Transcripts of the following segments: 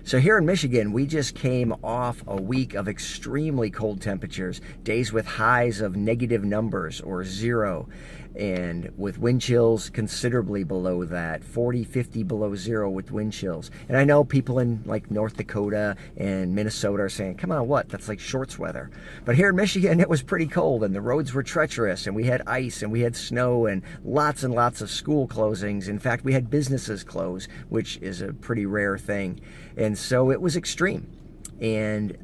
So here in Michigan, we just came off a week of extremely cold temperatures, days with highs of negative numbers or zero, and with wind chills considerably below that, 40, 50 below zero with wind chills. And I know people in like North Dakota and Minnesota are saying, come on, what? That's like shorts weather. But here in Michigan, it was pretty cold and the roads were treacherous and we had ice and we had snow and lots of school closings. In fact, we had businesses close, which is a pretty rare thing. And so it was extreme. And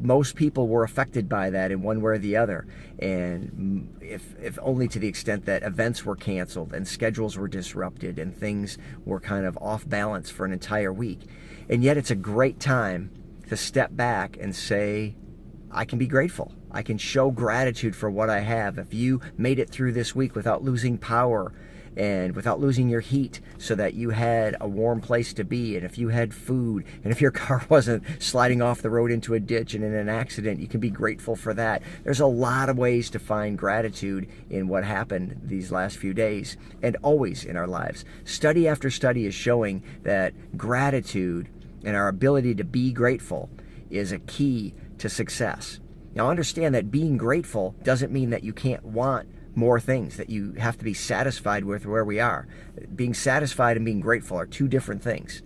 most people were affected by that in one way or the other, and if only to the extent that events were canceled and schedules were disrupted and things were kind of off balance for an entire week. And yet it's a great time to step back and say, I can be grateful. I can show gratitude for what I have. If you made it through this week without losing power and without losing your heat so that you had a warm place to be, and if you had food, and if your car wasn't sliding off the road into a ditch and in an accident, you can be grateful for that. There's a lot of ways to find gratitude in what happened these last few days and always in our lives. Study after study is showing that gratitude and our ability to be grateful is a key to success. Now understand that being grateful doesn't mean that you can't want more things, that you have to be satisfied with where we are. Being satisfied and being grateful are two different things.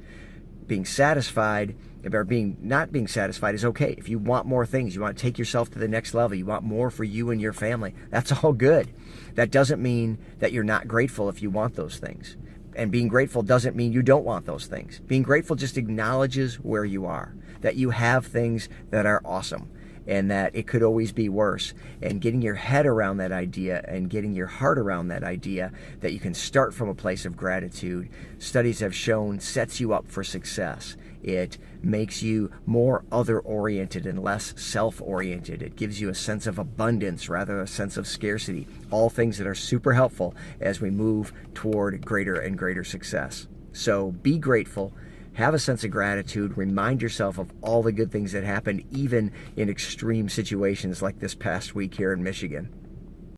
Being satisfied or not being satisfied is okay. If you want more things, you want to take yourself to the next level, you want more for you and your family, that's all good. That doesn't mean that you're not grateful if you want those things. And being grateful doesn't mean you don't want those things. Being grateful just acknowledges where you are, that you have things that are awesome, and that it could always be worse. And getting your head around that idea and getting your heart around that idea that you can start from a place of gratitude, studies have shown sets you up for success. It makes you more other-oriented and less self-oriented. It gives you a sense of abundance rather than a sense of scarcity. All things that are super helpful as we move toward greater and greater success. So be grateful. Have a sense of gratitude. Remind yourself of all the good things that happened, even in extreme situations like this past week here in Michigan.